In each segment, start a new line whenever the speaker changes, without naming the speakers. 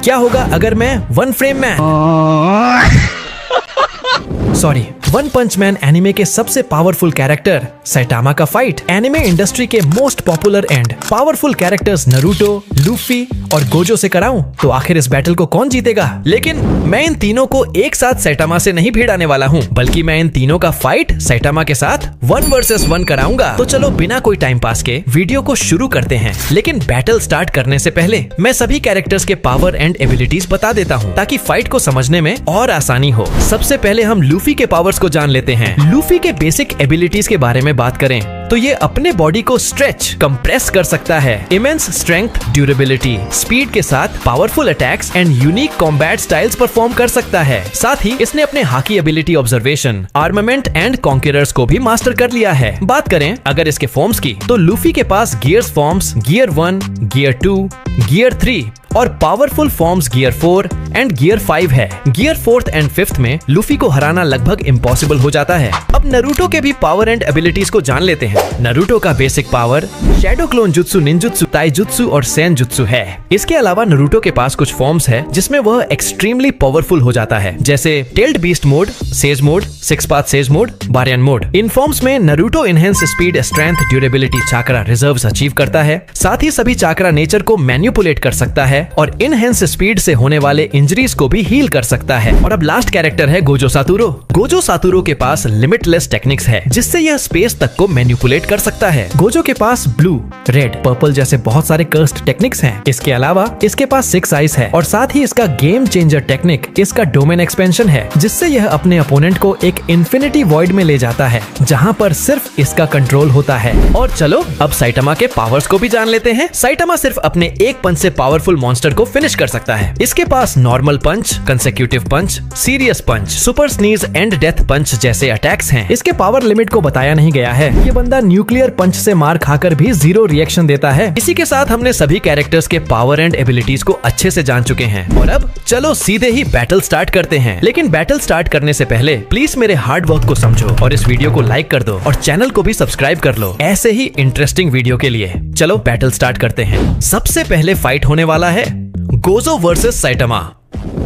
क्या होगा अगर मैं one frame man sorry One Punch Man anime के सबसे पावरफुल कैरेक्टर सैटामा का फाइट एनिमे इंडस्ट्री के most popular and powerful characters Naruto, Luffy और गोजो से कराऊं तो आखिर इस बैटल को कौन जीतेगा। लेकिन मैं इन तीनों को एक साथ सैटामा से नहीं भिड़ाने वाला हूं, बल्कि मैं इन तीनों का फाइट सैटामा के साथ 1 वर्सेस 1 कराऊंगा। तो चलो बिना कोई टाइम पास के वीडियो को शुरू करते हैं। लेकिन बैटल स्टार्ट करने से पहले मैं सभी कैरेक्टर्स के पावर एंड एबिलिटीज बता देता हूँ ताकि फाइट को समझने में और आसानी हो। सबसे पहले हम लूफी के पावर्स को जान लेते हैं। लूफी के बेसिक एबिलिटीज के बारे में बात करें तो ये अपने बॉडी को स्ट्रेच, कंप्रेस कर सकता है। इमेंस स्ट्रेंथ, ड्यूरेबिलिटी, स्पीड के साथ powerful attacks and unique combat styles perform कर सकता है। साथ ही इसने अपने hockey ability observation, armament and conquerors को भी मास्टर कर लिया है। बात करें अगर इसके फॉर्म्स की तो लूफी के पास gears forms gear 1, gear 2, gear 3 और powerful forms gear 4 and gear 5 है। गियर 4th एंड 5th में लूफी को हराना लगभग इम्पॉसिबल हो जाता है। अब नारुतो के भी पावर एंड एबिलिटीज को जान लेते हैं। नारुतो का basic power shadow clone jutsu, ninjutsu, taijutsu और सेन जुत्सु है। इसके अलावा नारुतो के पास कुछ फॉर्म्स है जिसमें वह एक्सट्रीमली पावरफुल हो जाता है, जैसे tailed beast mode, sage mode, 6 path sage mode, Baryon mode. इन फॉर्म्स में Naruto enhance speed, strength, durability, chakra reserves achieve करता है। साथ ही सभी चाक्रा नेचर को मैनिपुलेट कर सकता है और इनहेंस स्पीड से होने वाले इंजरीज को भी हील कर सकता है। और अब लास्ट कैरेक्टर है गोजो सातुरो। गोजो सातुरो के पास लिमिटलेस टेक्निक्स है जिससे यह स्पेस तक को मैनिपुलेट कर सकता है। गोजो के पास ब्लू, रेड, पर्पल जैसे बहुत सारे कर्स्ड टेक्निक्स हैं। इसके अलावा इसके पास 6 आइज है और साथ ही इसका गेम चेंजर टेक्निक इसका डोमेन एक्सपेंशन है, जिससे यह अपने अपोनेंट को एक इन्फिनिटी वॉइड में ले जाता है जहां पर सिर्फ इसका कंट्रोल होता है। और चलो अब साइटामा के पावर्स को भी जान लेते हैं। साइटामा सिर्फ अपने एक पंच से पावरफुल मॉन्स्टर को फिनिश कर सकता है। इसके पास normal punch, consecutive punch, serious punch, super sneeze and death punch जैसे अटैक्स हैं। इसके पावर लिमिट को बताया नहीं गया है। ये बंदा न्यूक्लियर पंच से मार खाकर भी 0 रिएक्शन देता है। इसी के साथ हमने सभी कैरेक्टर्स के पावर एंड एबिलिटीज को अच्छे से जान चुके हैं और अब चलो सीधे ही बैटल स्टार्ट करते हैं। लेकिन बैटल स्टार्ट करने से पहले प्लीज मेरे हार्ड वर्क को समझो और इस वीडियो को लाइक कर दो और चैनल को भी सब्सक्राइब कर लो ऐसे ही इंटरेस्टिंग वीडियो के लिए। चलो बैटल स्टार्ट करते हैं। सबसे पहले फाइट होने वाला है गोजो वर्सेस साइटामा।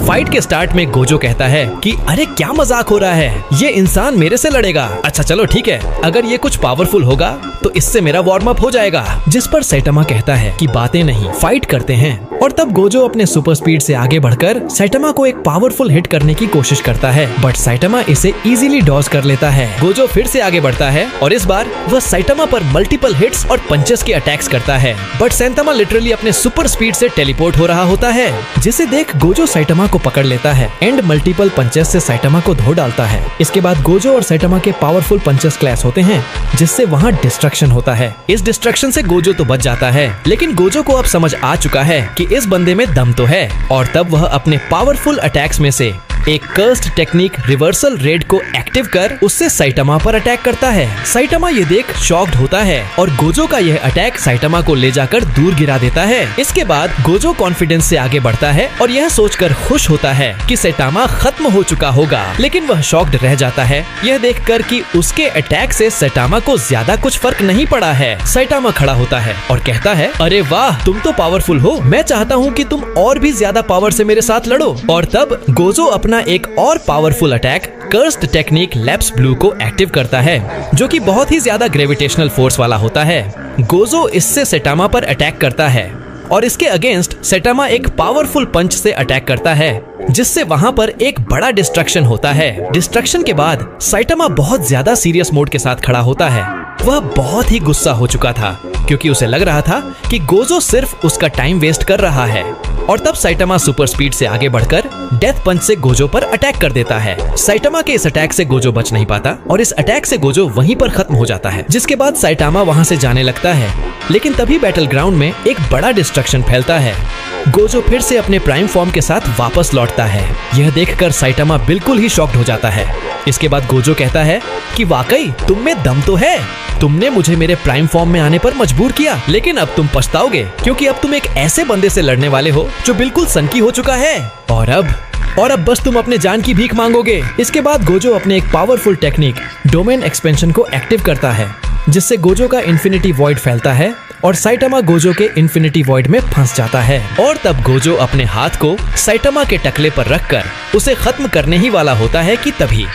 फाइट के स्टार्ट में गोजो कहता है कि अरे क्या मजाक हो रहा है, ये इंसान मेरे से लड़ेगा। अच्छा चलो ठीक है, अगर ये कुछ पावरफुल होगा तो इससे मेरा वार्म अप हो जाएगा। जिस पर साइटामा कहता है कि बातें नहीं, फाइट करते हैं। और तब गोजो अपने सुपर स्पीड से आगे बढ़कर साइटामा को एक पावरफुल हिट करने की कोशिश करता है, बट साइटामा इसे इजीली डॉज कर लेता है। गोजो फिर से आगे बढ़ता है और इस बार वह साइटामा पर मल्टीपल हिट्स और पंचेस के अटैक्स करता है, बट साइटामा लिटरली अपने सुपर स्पीड से टेलीपोर्ट हो रहा होता है, जिसे देख गोजो साइटामा को पकड़ लेता है एंड मल्टीपल पंचेस से साइटामा को धो डालता है। इसके बाद गोजो और साइटामा के पावरफुल पंचेस क्लैश होते हैं, जिससे वहाँ डिस्ट्रक्शन होता है। इस डिस्ट्रक्शन से गोजो तो बच जाता है, लेकिन गोजो को अब समझ आ चुका है कि इस बंदे में दम तो है और तब वह अपने पावरफुल अटैक्स में से एक कर्स्ड टेक्निक रिवर्सल रेड को एक्टिव कर उससे साइटामा पर अटैक करता है। साइटामा ये देख शॉक्ड होता है और गोजो का यह अटैक साइटामा को ले जाकर दूर गिरा देता है। इसके बाद गोजो कॉन्फिडेंस से आगे बढ़ता है और यह सोचकर खुश होता है कि साइटामा खत्म हो चुका होगा, लेकिन वह शॉक्ड रह जाता है यह देखकर कि उसके अटैक से साइटामा को ज्यादा कुछ फर्क नहीं पड़ा है। साइटामा खड़ा होता है और कहता है अरे वाह, तुम तो पावरफुल हो, मैं चाहता हूँ कि तुम और भी ज्यादा पावर से मेरे साथ लड़ो। और तब गोजो अपना एक और powerful attack cursed technique lapse blue को एक्टिव करता है, जो कि बहुत ही ज्यादा ग्रेविटेशनल फोर्स वाला होता है। गोजो इससे साइटामा पर अटैक करता है और इसके अगेंस्ट साइटामा एक पावरफुल पंच से अटैक करता है, जिससे वहां पर एक बड़ा डिस्ट्रक्शन होता है। डिस्ट्रक्शन के बाद साइटामा बहुत ज्यादा सीरियस मोड के साथ खड़ा होता है। वह बहुत ही गुस्सा हो चुका था क्योंकि उसे लग रहा था कि गोजो सिर्फ उसका टाइम वेस्ट कर रहा है। और तब साइटामा सुपर स्पीड से आगे बढ़कर डेथ पंच से गोजो पर अटैक कर देता है। साइटामा के इस अटैक से गोजो बच नहीं पाता और इस अटैक से गोजो वहीं पर खत्म हो जाता है, जिसके बाद साइटामा वहां से जाने लगता है। लेकिन तभी बैटल ग्राउंड में एक बड़ा डिस्ट्रक्शन फैलता है। गोजो फिर से अपने प्राइम फॉर्म के साथ वापस लौटता है। यह देखकर साइटामा बिल्कुल ही शॉक्ड हो जाता है। इसके बाद गोजो कहता है कि वाकई तुम में दम तो है, तुमने मुझे मेरे प्राइम फॉर्म में आने पर मजबूर किया, लेकिन अब तुम पछताओगे क्योंकि अब तुम एक ऐसे बंदे से लड़ने वाले हो जो बिल्कुल सनकी हो चुका है। और अब बस तुम अपने जान की भीख मांगोगे। इसके बाद गोजो अपने एक पावरफुल टेक्निक डोमेन एक्सपेंशन को एक्टिव करता है, जिससे गोजो का इन्फिनिटी वॉइड फैलता है और साइटामा गोजो के इन्फिनिटी वॉइड में फंस जाता है। और तब गोजो अपने हाथ को साइटामा के टकले पर रखकर उसे खत्म करने ही वाला होता है कि तभी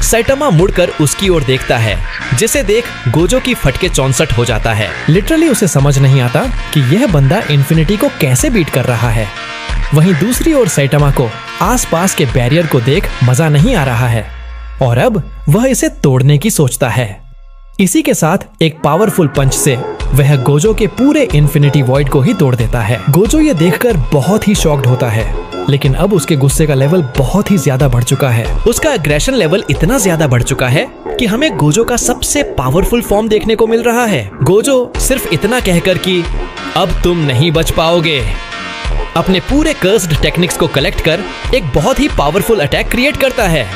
साइटामा मुड़कर उसकी ओर देखता है, जिसे देख गोजो की फटके 64 हो जाता है। लिटरली उसे समझ नहीं आता कि यह बंदा इन्फिनिटी को कैसे बीट कर रहा है। वहीं दूसरी ओर साइटामा को आसपास के बैरियर को देख मजा नहीं आ रहा है और अब वह इसे तोड़ने की सोचता है। इसी के साथ एक पावरफुल पंच से वह गोजो के पूरे इन्फिनिटी वॉइड को ही तोड़ देता है। गोजो ये देखकर बहुत ही शॉक्ड होता है, लेकिन अब उसके गुस्से का लेवल बहुत ही ज्यादा बढ़ चुका है। उसका एग्रेशन लेवल इतना ज्यादा बढ़ चुका है कि हमें गोजो का सबसे पावरफुल फॉर्म देखने को मिल रहा है। गोजो सिर्फ इतना कहकर कि अब तुम नहीं बच पाओगे, अपने पूरे कर्स्ड टेक्निक्स को कलेक्ट कर एक बहुत ही पावरफुल अटैक क्रिएट करता है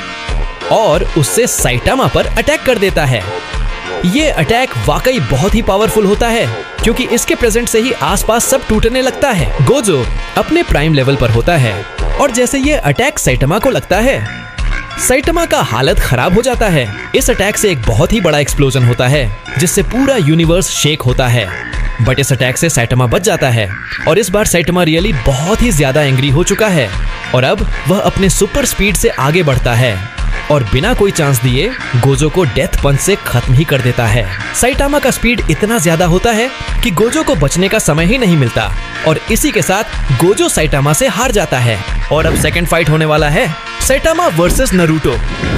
और उससे साइटामा पर अटैक कर देता है। ये अटैक वाकई बहुत ही पावरफुल होता है क्योंकि इसके प्रेजेंट से ही आसपास सब टूटने लगता है। गोजो अपने प्राइम लेवल पर होता है और जैसे ये अटैक साइटामा को लगता है, साइटामा का हालत खराब हो जाता है। इस अटैक से एक बहुत ही बड़ा एक्सप्लोजन होता है जिससे पूरा यूनिवर्स शेक होता है। बट इस अटैक से साइटामा बच जाता है और इस बार साइटामा रियली बहुत ही ज्यादा एंग्री हो चुका है और अब वह अपने सुपर स्पीड से आगे बढ़ता है और बिना कोई चांस दिए गोजो को डेथ पंच से खत्म ही कर देता है। साइटामा का स्पीड इतना ज्यादा होता है कि गोजो को बचने का समय ही नहीं मिलता और इसी के साथ गोजो साइटामा से हार जाता है। और अब सेकंड फाइट होने वाला है, साइटामा वर्सेस नारुतो।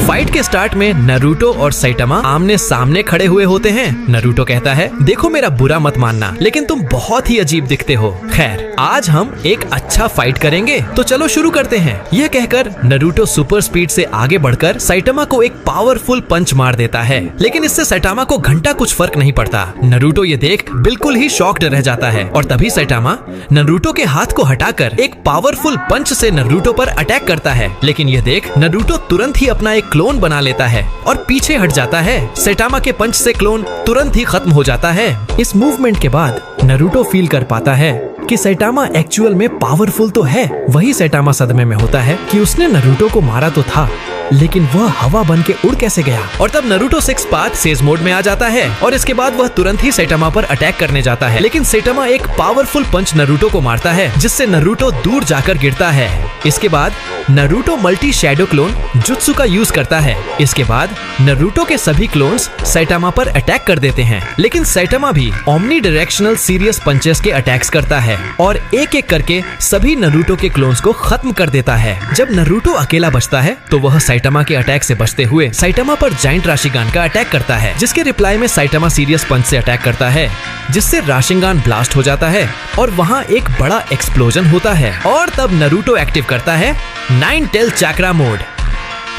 फाइट के स्टार्ट में नारुतो और साइटामा आमने सामने खड़े हुए होते हैं। नारुतो कहता है, देखो मेरा बुरा मत मानना, लेकिन तुम बहुत ही अजीब दिखते हो। खैर, आज हम एक अच्छा फाइट करेंगे, तो चलो शुरू करते हैं। यह कहकर नारुतो सुपर स्पीड से आगे बढ़कर साइटामा को एक पावरफुल पंच मार देता है, लेकिन इससे साइटामा को घंटा कुछ फर्क नहीं पड़ता। नारुतो ये देख बिल्कुल ही शॉक्ड रह जाता है और तभी साइटामा नारुतो के हाथ को हटाकर एक पावरफुल पंच से नारुतो पर अटैक करता है, लेकिन यह देख नारुतो तुरंत ही अपना एक क्लोन बना लेता है और पीछे हट जाता है। साइटामा के पंच से क्लोन तुरंत ही खत्म हो जाता है। इस मूवमेंट के बाद नारुतो फील कर पाता है कि साइटामा एक्चुअल में पावरफुल तो है। वही साइटामा सदमे में होता है कि उसने नारुतो को मारा तो था, लेकिन वह हवा बन के उड़ कैसे गया। और तब नारुतो 6 पाथ सेज मोड में आ जाता है और इसके बाद वह तुरंत ही साइटामा पर अटैक करने जाता है, लेकिन साइटामा एक पावरफुल पंच नारुतो को मारता है जिससे नारुतो दूर जाकर गिरता है। इसके बाद Naruto multi shadow clone jutsu का यूज करता है। इसके बाद नारुतो के सभी क्लोन्स साइटामा पर अटैक कर देते हैं, लेकिन साइटामा भी ओमनी डायरेक्शनल सीरियस पंचेस के अटैक्स करता है और एक एक करके सभी नारुतो के क्लोन्स को खत्म कर देता है। जब नारुतो अकेला बचता है तो वह साइटामा के अटैक से बचते हुए साइटामा पर जाइंट राशिगान का अटैक करता है, जिसके रिप्लाई में साइटामा सीरियस पंच से अटैक करता है, जिससे राशिगान ब्लास्ट हो जाता है और वहाँ एक बड़ा एक्सप्लोजन होता है। और तब नारुतो एक्टिव करता है 9 टेल चक्रा मोड।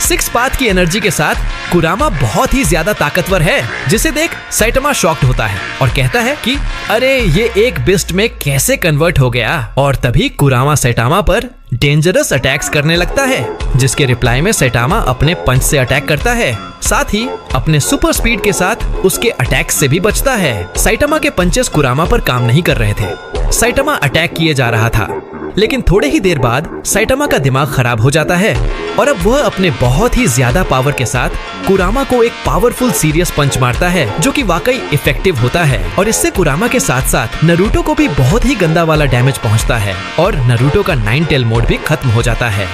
6 पाथ की एनर्जी के साथ कुरामा बहुत ही ज्यादा ताकतवर है, जिसे देख साइटामा शॉक्ड होता है और कहता है कि अरे ये एक बिस्ट में कैसे कन्वर्ट हो गया। और तभी कुरामा साइटामा पर डेंजरस अटैक्स करने लगता है, जिसके रिप्लाई में साइटामा अपने पंच से अटैक करता है, साथ ही अपने सुपर स्पीड के साथ उसके अटैक से भी बचता है। साइटामा के पंचेस कुरामा पर काम नहीं कर रहे थे। साइटामा अटैक किए जा रहा था, लेकिन थोड़े ही देर बाद साइटामा का दिमाग खराब हो जाता है और अब वह अपने बहुत ही ज्यादा पावर के साथ कुरामा को एक पावरफुल सीरियस पंच मारता है, जो कि वाकई इफेक्टिव होता है और इससे कुरामा के साथ साथ नारुतो को भी बहुत ही गंदा वाला डैमेज पहुंचता है और नारुतो का 9 टेल मोड भी खत्म हो जाता है।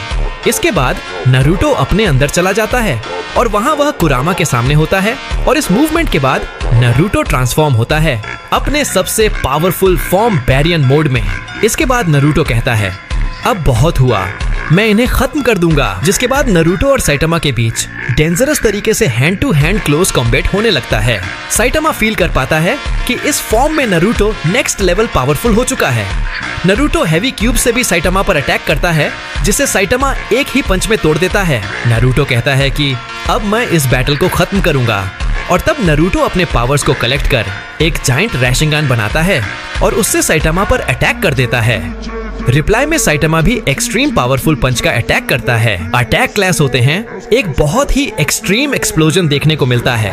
इसके बाद नारुतो अपने अंदर चला जाता है और वहाँ वह कुरामा के सामने होता है और इस मूवमेंट के बाद नारुतो ट्रांसफॉर्म होता है अपने सबसे पावरफुल फॉर्म बैरियन मोड में। इसके बाद नारुतो कहता है, अब बहुत हुआ, मैं इन्हें खत्म कर दूंगा। जिसके बाद नारुतो और साइटामा के बीच डेंजरस तरीके से hand to hand close combat होने लगता है। साइटामा फील कर पाता है कि इस फॉर्म में नारुतो नेक्स्ट लेवल पावरफुल हो चुका है। नारुतो हैवी क्यूब से भी साइटामा पर अटैक करता है, जिसे साइटामा एक ही पंच में तोड़ देता है। नारुतो कहता है कि अब मैं इस बैटल को खत्म करूंगा और तब नारुतो अपने पावर्स को कलेक्ट कर एक जाइंट रैशिंगान बनाता है और उससे साइटामा पर अटैक कर देता है। रिप्लाई में साइटामा भी एक्सट्रीम पावरफुल पंच का अटैक करता है। अटैक क्लैश होते हैं, एक बहुत ही एक्सट्रीम एक्सप्लोजन देखने को मिलता है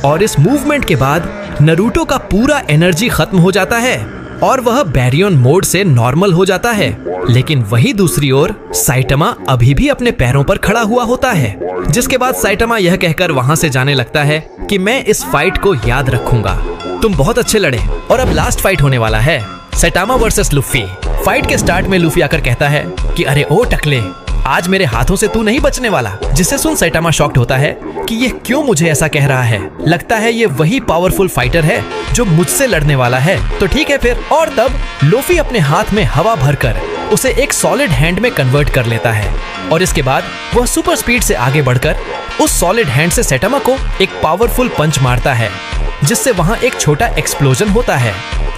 और इस मूवमेंट के बाद नारुतो का पूरा एनर्जी खत्म हो जाता है और वह बैरियन मोड से नॉर्मल हो जाता है। लेकिन वही दूसरी ओर साइटामा अभी भी अपने पैरों पर खड़ा हुआ होता है, जिसके बाद साइटामा यह कहकर वहां से जाने लगता है कि मैं इस फाइट को याद रखूंगा तुम बहुत अच्छे लड़े। और अब लास्ट फाइट होने वाला है, सैटामा वर्सेस लूफी। फाइट के स्टार्ट में लूफी आकर कहता है कि अरे ओ टकले, आज मेरे हाथों से तू नहीं बचने वाला। जिसे सुन सैटामा शॉक्ड होता है कि ये क्यों मुझे ऐसा कह रहा है। लगता है ये वही पावरफुल फाइटर है जो मुझसे लड़ने वाला है। तो ठीक है फिर। और तब लूफी अपने हाथ में हवा भरकर उसे एक सॉलिड हैंड में कन्वर्ट कर लेता है और इसके बाद वह सुपर स्पीड से आगे बढ़कर उस सॉलिड हैंड से सैटामा को एक पावरफुल पंच मारता है, जिससे वहां एक छोटा एक्सप्लोजन होता है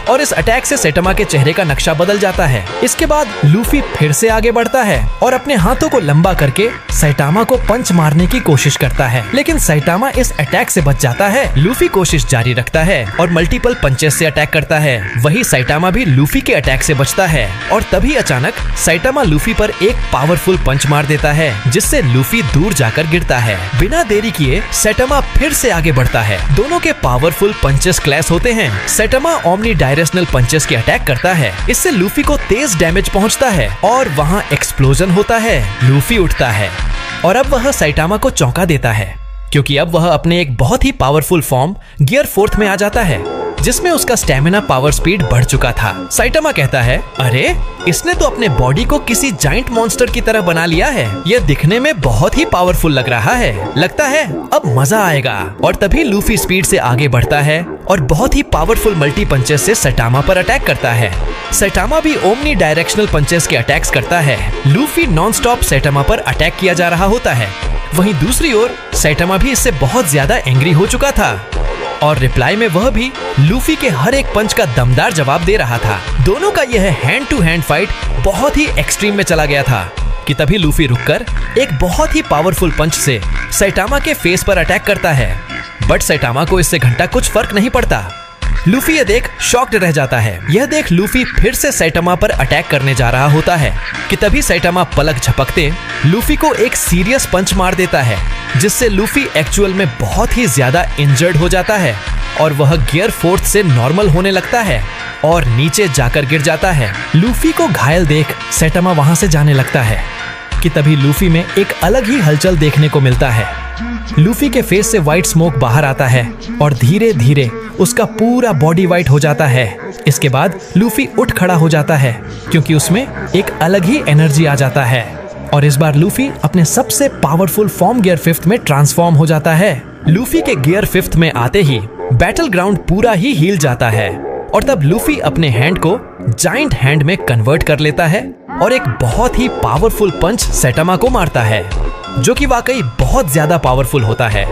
और इस अटैक से सैटामा के चेहरे का नक्शा बदल जाता है। इसके बाद लूफी फिर से आगे बढ़ता है और अपने हाथों को लंबा करके सैटामा को पंच मारने की कोशिश करता है, लेकिन सैटामा इस अटैक से बच जाता है। लूफी कोशिश जारी रखता है और मल्टीपल पंचेस से अटैक करता है। वही सैटामा भी लूफी के अटैक से बचता है और तभी अचानक सैटामा लूफी पर एक पावरफुल पंच मार देता है, जिससे लूफी दूर जाकर गिरता है। बिना देरी किए सैटामा फिर से आगे बढ़ता है। दोनों के पावरफुल पंचेस क्लैश होते हैं। सैटामा ओमनी डायरेक्शनल पंचेस की अटैक करता है। इससे लूफी को तेज डैमेज पहुंचता है और वहां एक्सप्लोजन होता है। लूफी उठता है और अब वह सैटामा को चौंका देता है, क्योंकि अब वह अपने एक बहुत ही पावरफुल फॉर्म गियर 4 में आ जाता है, जिसमें उसका स्टेमिना पावर स्पीड बढ़ चुका था। सैटामा कहता है, अरे इसने तो अपने बॉडी को किसी जाइंट मॉन्स्टर की तरह बना लिया है। यह दिखने में बहुत ही पावरफुल लग रहा है। लगता है अब मजा आएगा। और तभी लूफी स्पीड से आगे बढ़ता है और बहुत ही पावरफुल मल्टी पंचेस से सैटामा पर अटैक करता है। सैटामा भी ओमनी डायरेक्शनल पंचेस के अटैक्स करता है। लूफी नॉन स्टॉप सैटामा पर अटैक किया जा रहा होता है। वहीं दूसरी ओर सैटामा भी इससे बहुत ज्यादा एंग्री हो चुका था और रिप्लाई में वह भी लूफी के हर एक पंच का दमदार जवाब दे रहा था। दोनों का यह हैंड टू हैंड फाइट बहुत ही एक्सट्रीम में चला गया था कि तभी लूफी रुककर एक बहुत ही पावरफुल पंच से सैटामा के फेस पर अटैक करता है, बट सैटामा को इससे घंटा कुछ फर्क नहीं पड़ता। लूफी ये देख शॉक्ड रह जाता है। यह देख लूफी फिर से सैटामा पर अटैक करने जा रहा होता है कि तभी सैटामा पलक झपकते लूफी को एक सीरियस पंच मार देता है, जिससे लूफी एक्चुअल में बहुत ही ज्यादा इंजर्ड हो जाता है और वह गियर 4 से नॉर्मल होने लगता है और नीचे जाकर गिर जाता है। लूफी को घायल देख सैटामा वहां से जाने लगता है कि तभी लूफी में एक अलग ही हलचल देखने को मिलता है। लूफी के फेस से व्हाइट स्मोक बाहर आता है और धीरे धीरे उसका पूरा बॉडी व्हाइट हो जाता है। इसके बाद लूफी उठ खड़ा हो जाता है, क्योंकि उसमें एक अलग ही एनर्जी आ जाता है और इस बार लूफी अपने सबसे पावरफुल फॉर्म गियर 5 में ट्रांसफॉर्म हो जाता है। लूफी के गियर 5 में आते ही बैटल ग्राउंड पूरा ही हिल जाता है और तब लूफी अपने हैंड को जाइंट हैंड में कन्वर्ट कर लेता है और एक बहुत ही पावरफुल पंच सैटामा को मारता है, जो कि वाकई बहुत ज्यादा पावरफुल होता है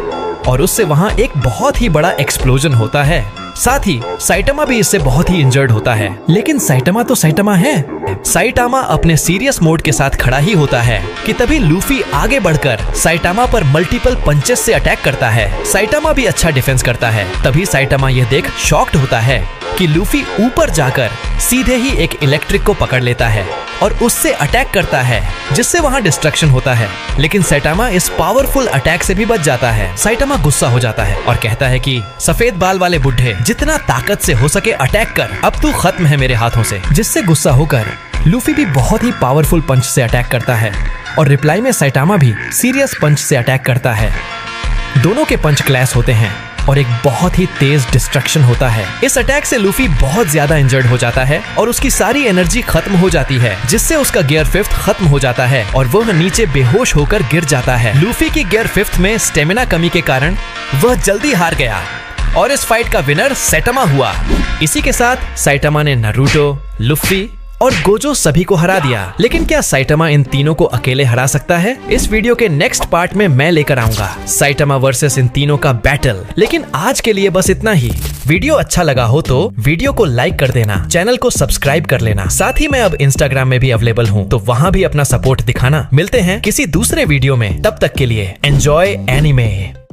और उससे वहां एक बहुत ही बड़ा एक्सप्लोजन होता है। साथ ही सैटामा भी इससे बहुत ही इंजर्ड होता है, लेकिन सैटामा तो सैटामा है। सैटामा अपने सीरियस मोड के साथ खड़ा ही होता है कि तभी लूफी आगे बढ़कर सैटामा पर मल्टीपल पंचेस से अटैक करता है। सैटामा भी अच्छा डिफेंस करता है। तभी सैटामा यह देख शॉक्ड होता है कि लूफी ऊपर जाकर सीधे ही एक इलेक्ट्रिक को पकड़ लेता है और उससे अटैक करता है, जिससे वहां डिस्ट्रक्शन होता है। लेकिन सैटामा इस पावरफुल अटैक से भी बच जाता है। सैटामा गुस्सा हो जाता है और कहता है कि सफेद बाल वाले बुढ़े, जितना ताकत से हो सके अटैक कर, अब तू खत्म है मेरे हाथों से। जिससे गुस्सा होकर लूफी भी बहुत ही पावरफुल पंच से अटैक करता है और रिप्लाई में सैटामा भी सीरियस पंच से अटैक करता है। दोनों के पंच क्लैश होते हैं और एक बहुत ही तेज डिस्ट्रक्शन होता है। इस अटैक से लूफी बहुत ज्यादा इंजर्ड हो जाता है और उसकी सारी एनर्जी खत्म हो जाती है, जिससे उसका गियर 5 खत्म हो जाता है और वह नीचे बेहोश होकर गिर जाता है। लूफी की गियर 5 में स्टेमिना कमी के कारण वह जल्दी हार गया और इस फाइट का विनर सैटामा हुआ। इसी के साथ सैटामा ने नारुतो, लूफी और गोजो सभी को हरा दिया। लेकिन क्या सैटामा इन तीनों को अकेले हरा सकता है? इस वीडियो के नेक्स्ट पार्ट में मैं लेकर आऊंगा सैटामा वर्सेस इन तीनों का बैटल। लेकिन आज के लिए बस इतना ही। वीडियो अच्छा लगा हो तो वीडियो को लाइक कर देना, चैनल को सब्सक्राइब कर लेना। साथ ही मैं अब इंस्टाग्राम में भी अवेलेबल हूँ, तो वहाँ भी अपना सपोर्ट दिखाना। मिलते हैं किसी दूसरे वीडियो में, तब तक के लिए एंजॉय एनीमे।